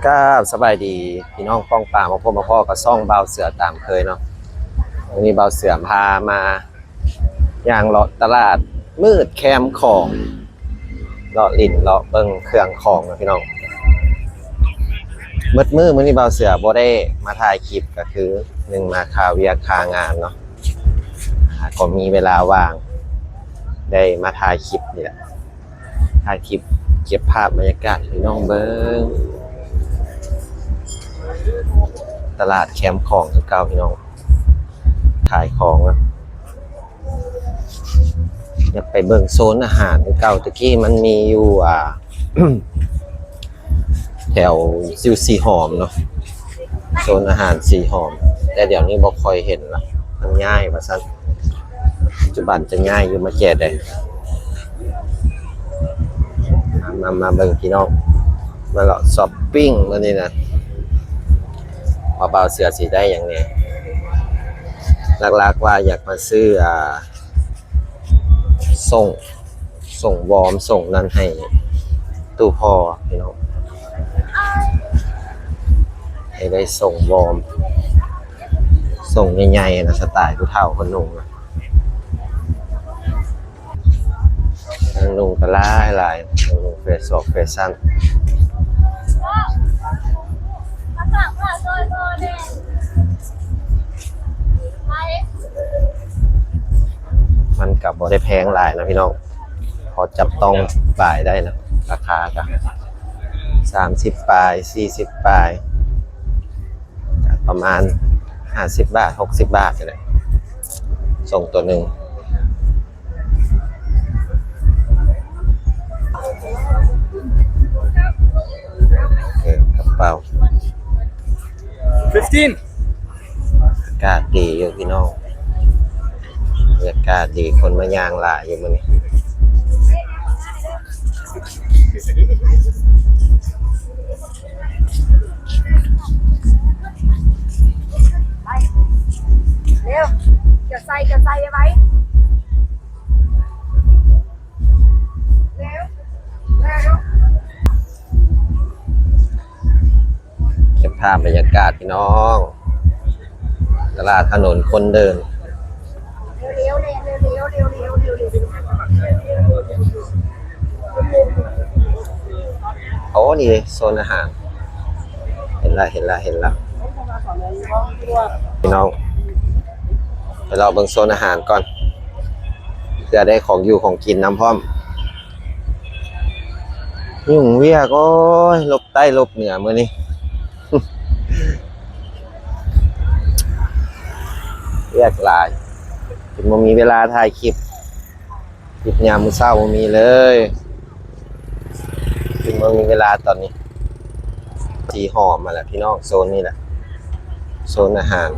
ก็สบายดีพี่น้องป้องป่ามาพบมาพ่อกับซ่องเบาเสือตามเคยเนาะวันนี้เบาเสือพามาอย่างเลาะตลาดมืดแคมของเลาะลิ่นเลาะเบิ่งเครื่องของนะพี่น้องมืดมื้อนี้เบาเสือบ่ได้มาถ่ายคลิปก็คือหนึ่งมาคาเวียคางานเนาะก็มีเวลาว่างได้มาถ่ายคลิปนี่แหละถ่ายคลิปเก็บภาพบรรยากาศพี่น้องเบิ่งตลาดแคมป์ของคือเก่าพี่น้องขายของนะอยากไปเบิ่งโซนอาหารคือเก่าตะกี้มันมีอยู่แถวซิวซีหอมเนาะโซนอาหารสีหอมแต่เดี๋ยวนี้บ่ค่อยเห็นละมันง่ายว่าซั่นปัจจุบันจะง่ายอยู่มาแก่ได้มาเบิ่งพี่น้องมาเลาะช้อปปิ้งมื้อนี้นะว่าเบาเสือสีได้อย่างนี้หลักๆว่าอยากมาซื้อส่งวอร์มส่งนั่นให้ตู้พ่อพี่น้องให้ได้ส่งวอร์มส่งใหญ่ๆนะสไตล์ผู้เฒ่าคนหนุ่มนะลุงก็หลายลุงเฟชั่นมันกับบ่ได้แพงหลายนะพี่น้องพอจับต้องป่ายได้นะราคาก็30ปลาย40ปลายประมาณ50บาท60บาทเลยส่งตัวหนึ่งกระเป๋า15 อากาศดีอยู่พี่น้องบรรยากาศดีคนมาย่างหลายอยู่มื้อนี้เร็วจะใส่ไว้เร็วเก็บภาพบรรยากาศพี่น้องตลาดถนนคนเดินโอ้นี่โซนอาหารเห็นละพี่น้องไปเราเบิ่งโซนอาหารก่อนเพื่อได้ของอยู่ของกินน้ำพร้อมยุ่งเวียก็ลบใต้ลบเหนือมื้อนี้ เรียกหลายถึงบ่มีเวลาถ่ายคลิปยามมื้อเช้าบ่มีเลยถึงบ่มีเวลาตอนนี้สีหอมมาแล้วพี่น้องโซนนี้แหละโซนอาหาร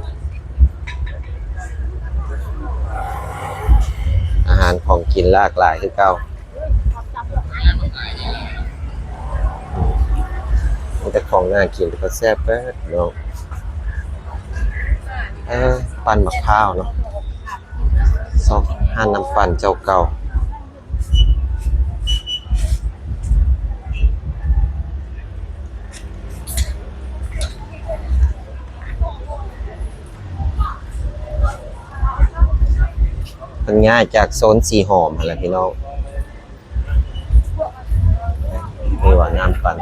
ของกินหลากหลายคือเก่ามีแต่ของน่ากินก็แซ่บเด้อพี่น้องปั่นมะพร้าวเนาะซอกห้านน้ำปั่นเจ้าเก่ามันง่ายจากโซนสีหอมอะไรพี่น้องนี่ว่าน้ำปั่น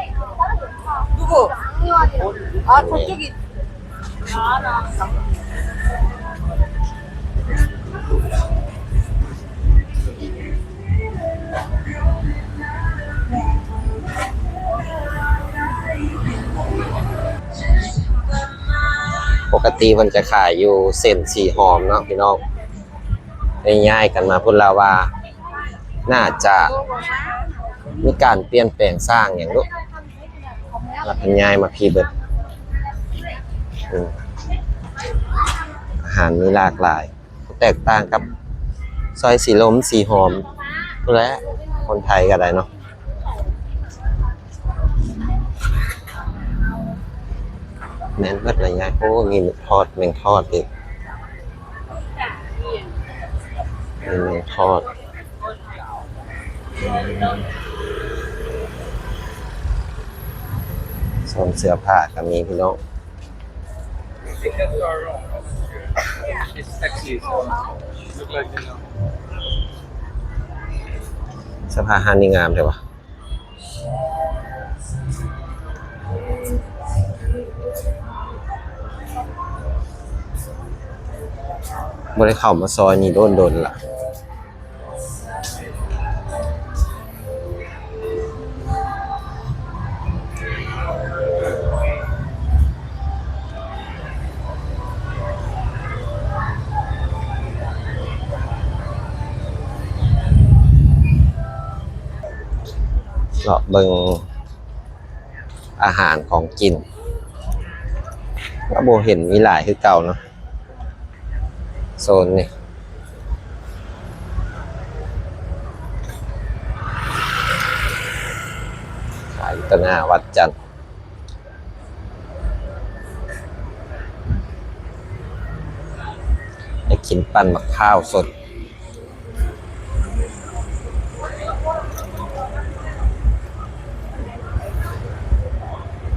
ปกติมันจะขายอยู่เส้นสีหอมเนาะพี่น้องง่ายๆกันมาพูดแล้วว่าน่าจะมีการเปลี่ยนแปลงสร้างอย่างลูกแล้วพันย้ายมาพีเบิดอาหารมีหลากหลายแตกต่างกับซอยสีลมสีหอมและคนไทยก็ได้เนาะแน่นเบิดอะไรเงี้ยโอ้มีทอดแมงทอดอีกมีแมงทอด นเสื้อผ้าก็มีพี่น้อง It's sexy, so look like you know. เสื้อผ้าฮันนี่งามใช่ปะบ่ได้เข้ามาซอยนี่โดนล่ะเลาะเบิ่งอาหารของกินก็บ่เห็นมีหลายคือเก่าเนาะโซนนี่ขายตนาวัดจันทร์ได้กินปั่นมะพร้าวสด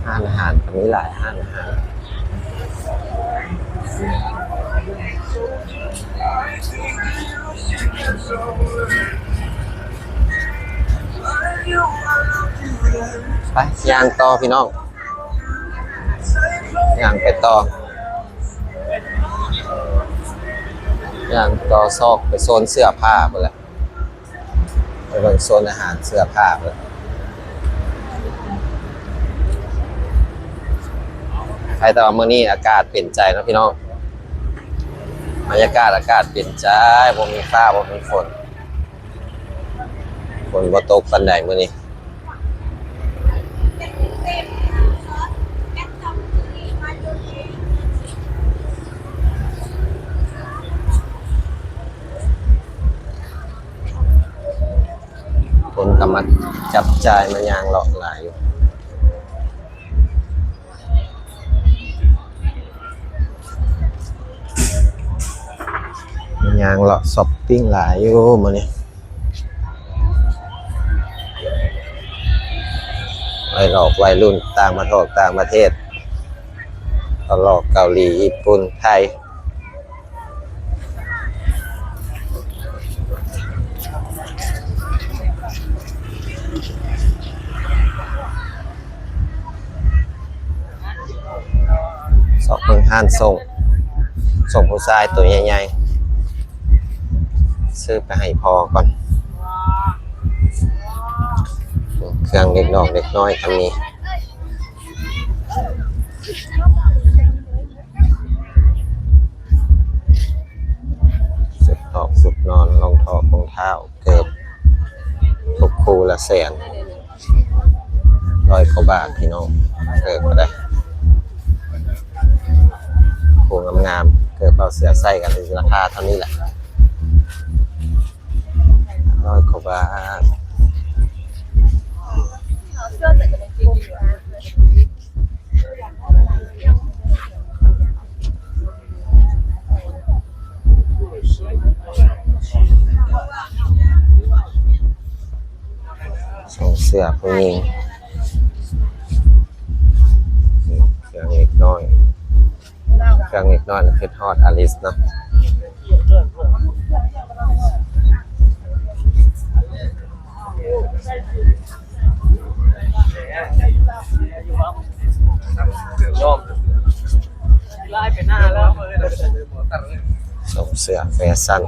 ห้านอาหารก็มีหลายห้านอาหารไปย่างต่อพี่น้องย่างไปต่อย่างต่อซอกไปโซนเสื้อผ้าไปแล้วไปเบิ่งโซนอาหารเสื้อผ้าไปแล้วใครแต่ว่ามื้อนี้อากาศเปลี่ยนใจนะพี่น้องบรรยากาศอากาศเปลี่ยนใจบ่มีฟ้าบ่มีฝนบ่ตกปานใดมื้อนี้คนก็มาจับจ่ายมายางเลาะหลายอยู่มายางเลาะช้อปปิ้งหลายอยู่มื้อนี้ไปหลอกวัยรุ่นต่างประเทศหลอกเกาหลีญี่ปุ่นไทยสอบเพิ่งห้านส่งผู้ชายตัวใหญ่ๆซื้อไปให้พอก่อนเครื่องเล็กน้อยก็มีสุดถอกสุดนอนรองเท้าเกือบทุกคู่ละ100,000 100 กว่าบาทพี่น้องเกิดก็ได้คู่งามๆเกิดเอาเสือใส่กันราคาเท่านี้แหละ100 กว่าบาทส่งเสื้อผู้หญิงเครื่องเล็กน้อยคือทอดอลิสเนาะส่งเสื้อแฟชั่น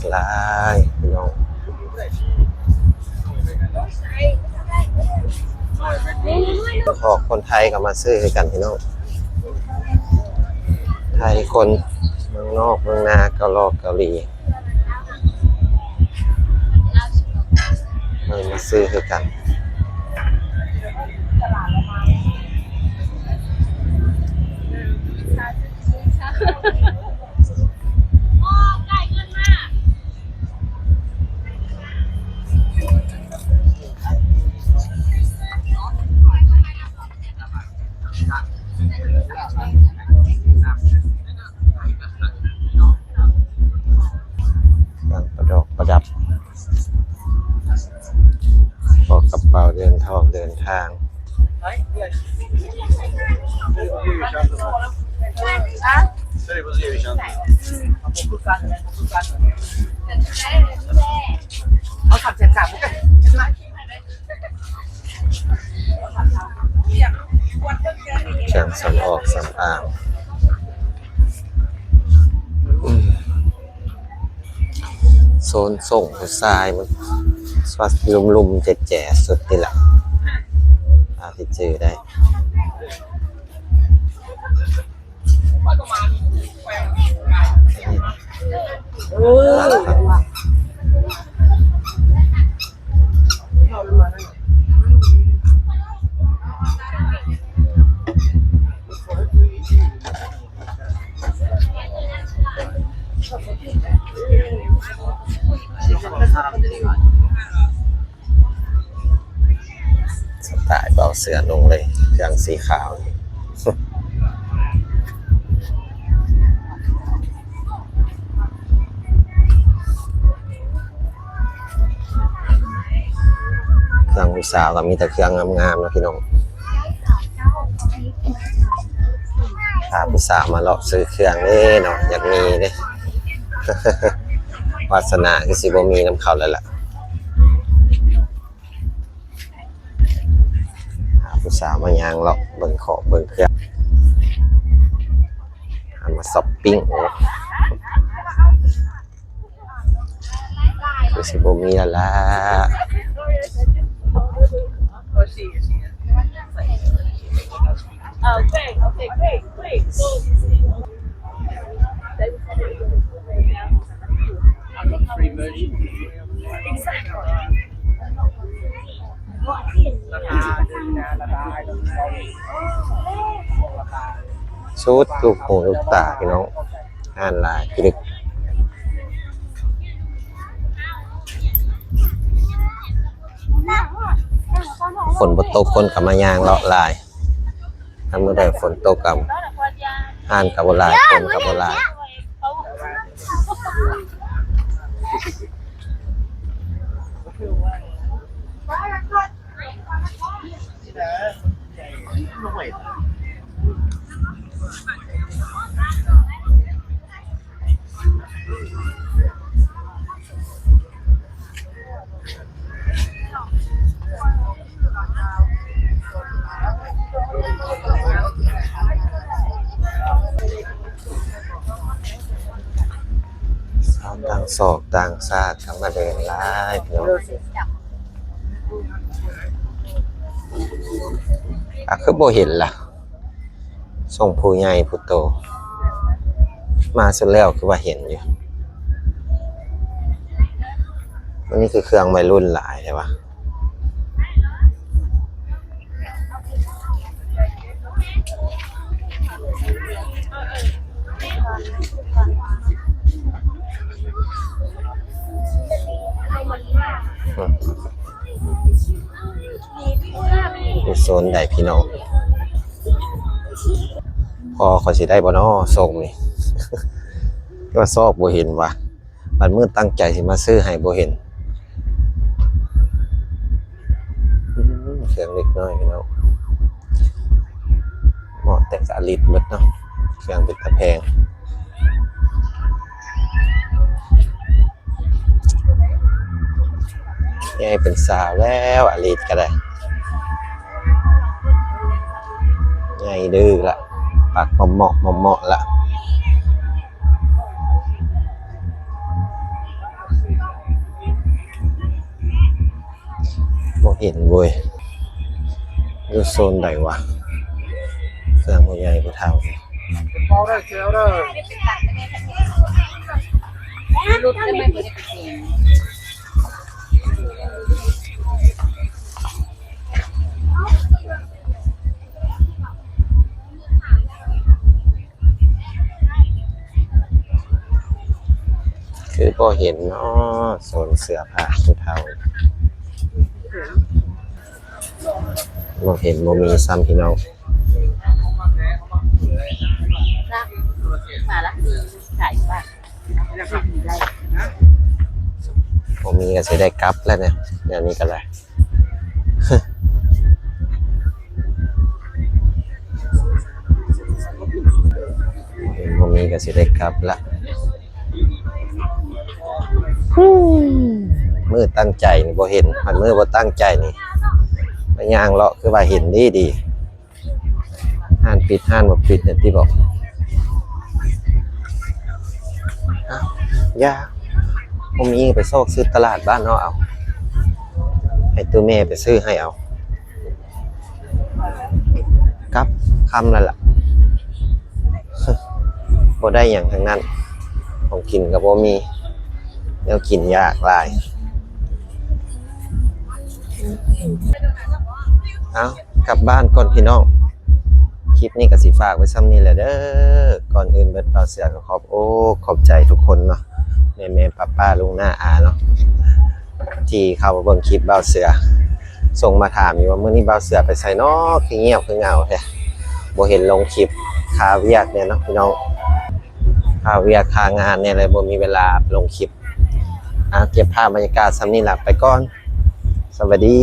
หลายพี่น้องพอคนไทยก็มาซื้อกันพี่น้องไทยคนเมืองนอกเมืองนาเกาหลีมาซื้อกัน กระเป๋า เดินทางเดินทาง Sorry, was hier schon. เอาขับจัดจับกัน เครื่องสำออกสำอางโซนส่งผู้ชายมันสวัสดลุมๆแจ๋ๆสุดนี่แหละอาที่เจอได้ สไตล์เบาเสือลงเลยเครื่องสีขาว เครื่องผู้สาวก็มีแต่เครื่องงามๆนะพี่น้องพาผู้สาวมาเลาะซื้อเครื่องนี่เนาะอยากมีเด้ วาสนาคือสิบ่มีน้ำเขาแล้วล่ะพาผู้สาวมายางเลาะเบิ่งของเบิ่งเครื่องหามาช้อปปิ้งโอ้คือสิบ่มีแล้วล่ะ Okay, great. I've got 3 merchants. Exactly. ชุดลูกหูลูกตาพี่น้องอ่านลายกรึกฝนบ่ตกคนกับมายางเลาะลายทำเมื่อใดฝนตกกับอ่านกับบ่ลายคนกับบ่ลายต่างศอกต่างซากทั้งมาเดินลายพี่น้องคือบ่เห็นล่ะส่งผู้ใหญ่ผู้โตมาสุดแล้วคือว่าเห็นอยู่วันนี้คือเครื่องวัยรุ่นหลายใช่ปะดูโซนใดพี่น้องพอเขาสิได้บ่น้อส่งนี่ ก็ซอกบ่เห็นว่ะบัดมื้อตั้งใจสิมาซื้อให้บ่เห็นเครื่องเล็กน้อยพี่น้องเหมาะแต่สาลิดเบิดเนาะเครื่องเป็นตะแพงยายเป็นสาวแล้วอลิดก็ได้ยายดื้อละปากเหมาะละบ่เห็นเว้ยอยู่โซนใดวะเครื่องผู้ใหญ่ผู้เฒ่า Kéo đây. รถไม่ได้ไปเอง คือบ่เห็นเนาะโซนเสื้อผ้าผู้เฒ่าบ่เห็นบ่มีซ้ำพี่น้อง มาละขายป่ะ ผมมีก็สิได้กลับแล้วเนี่ยเดี๋ยวนี้ก็เลย สิได้กลับละมือตั้งใจนี่บ่เห็นมันมือบ่ตั้งใจนี่ไปย่างเลาะคือว่าเห็นดีห้านปิดห้านบ่ปิดเนี่ยที่บอกอ้าวยาผมมีไปโซกซื้อตลาดบ้านเนาะเอาให้ตัวแม่ไปซื้อให้เอาครับคำนั่นล่ะ บ่ได้อย่างทั้งนั้นของกินกับบ่มีแล้วกินยากหลายเอากลับบ้านก่อนพี่น้องคลิปนี้ก็สิฝากไว้ซ้ำนี้แหละเด้อก่อนอื่นเบิดเบาเสือก็ขอบใจทุกคนเนาะแม่ป้าลุงหน้าอาเนาะที่เข้ามาเบิ่งคลิปเบาเสือส่งมาถามอยู่ว่ามื้อนี้เบาเสือไปไสเนาะคือเงียบคือเหงาแท้บ่เห็นลงคลิปคาเวียกเนี่ยเนาะพี่น้องคาเวียกคางานเนี่ยเลยบ่มีเวลาลงคลิปเก็บภาพบรรยากาศซ้ำนี้ล่ะไปก่อนสวัสดี